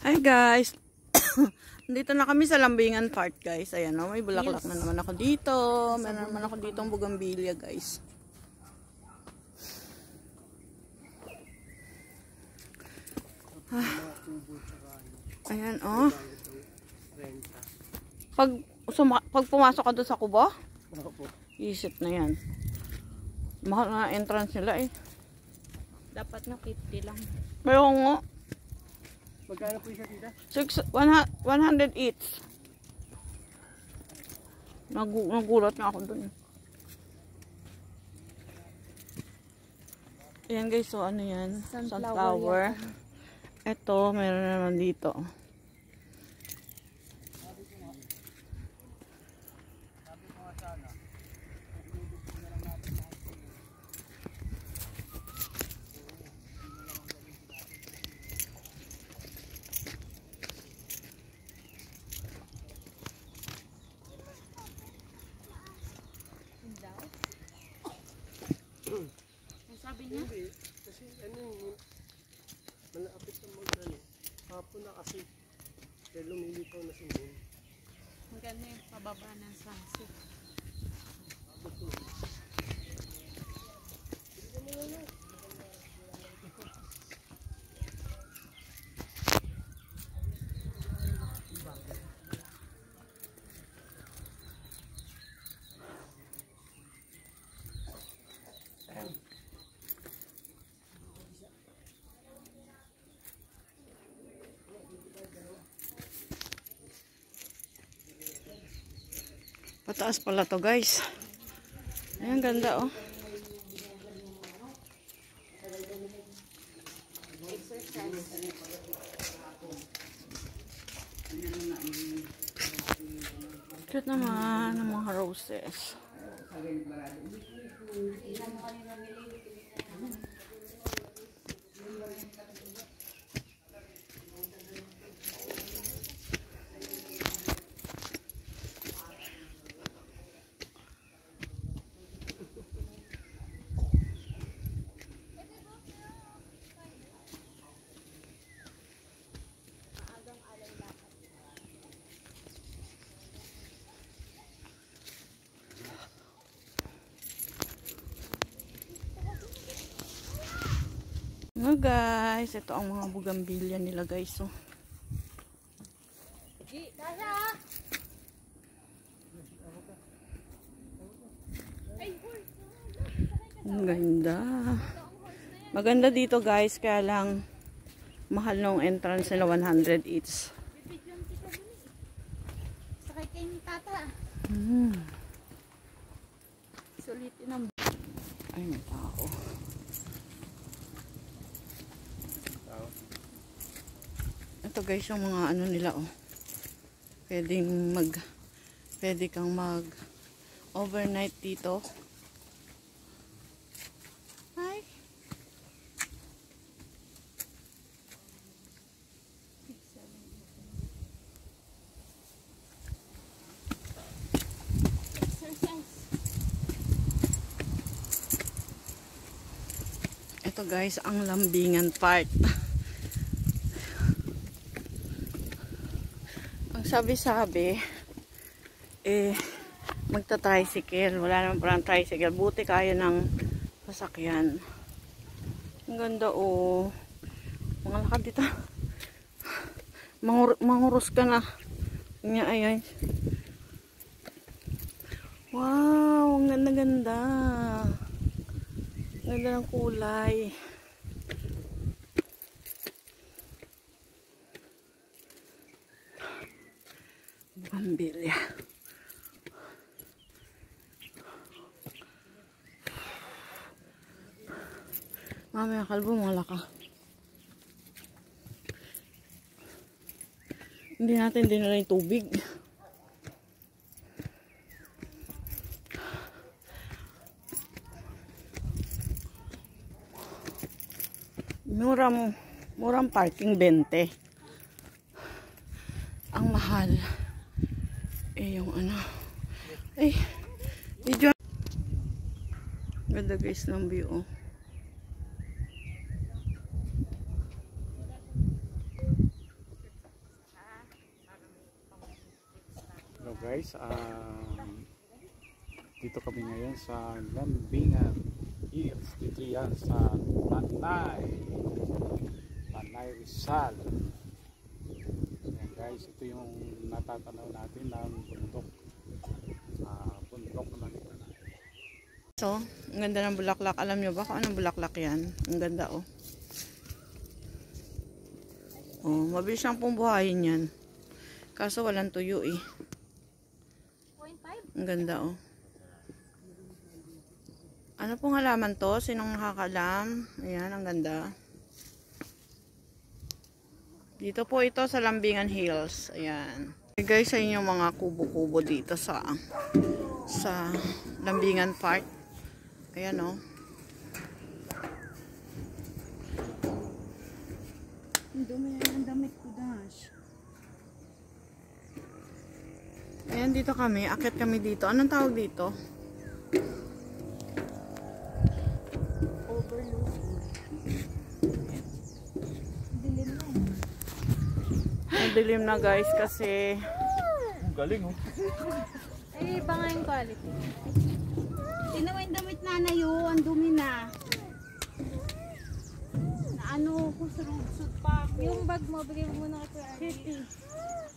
Hi guys! Dito na kami sa Lambingan Park guys. Ayan o, may bulaklak na naman ako dito. Meron naman ako dito ang bougainvillea guys. Ayan o. Pag pumasok ka doon sa kubo, isip na yan. Mahal na entrance nila eh. Dapat na 50 lang. Pero nga. Magkano po isa tita? 100 each. Nagulat na ako dun. Ayan guys, so ano yan? Sunflower. Ito, meron naman dito. Sabi niya? Kasi ano yun, malapit na mag-ano. Hapon na kasi. Kaya lumilitaw na si Moon. Maganda yung pababa ng sunset. Pataas pala to guys. Ayan, ganda oh. Cute naman ng mga roses. No guys, ito ang mga bougainvillea nila guys. Oh. Ang ganda. Maganda dito guys, kaya lang mahal nung entrance nila, 100 each. Sakay kayo ni tata. Sulitin ang... Ay, may tao. Ito guys yung mga ano nila oh. Pwede kang mag overnight dito. Hi. Ito guys ang Lambingan Park. Sabi-sabi magta-tricycle, wala naman parang tricycle, buti kaya ng sasakyan. Ang ganda oh, mga lakad dito, mangurus ka na niya. Ayan, wow, ang ganda-ganda, ganda ng kulay. Bougainvillea. Mamaya kalbo, mga laka. Hindi natin dinala yung tubig. Murang parking 20. Ang mahal yung ano, ay video. Ganda guys ng view oh. Guys, dito kami ngayon sa Lambingan Hills. Dito yan sa Tanay Rizal. Ayan guys, ito yung natatanaw natin ng bundok. Bundok na ito. So, ang ganda ng bulaklak. Alam nyo ba kung anong bulaklak yan? Ang ganda oh. Oh, mabilis siyang pumbuhayin yan. Kaso walang tuyo eh. 0.5? Ang ganda oh. Ano pong halaman to? Sinong nakakalam? Ayan, ang ganda. Dito po ito sa Lambingan Hills. Ayan. Okay guys, sa inyong mga kubo-kubo dito sa Lambingan Park. Ayan oh. Ang dumi ang damit ko, Dash. Ayan, dito kami. Akit kami dito. Anong tawag dito? Dilim na guys kasi Galing oh. Ay, iba nga yung quality. tingnan mo yung damit na yun, ang dumi na. Na ano, kusurusot pa ako. Yung bag mo, bigyan mo muna kay Kuya Arlie.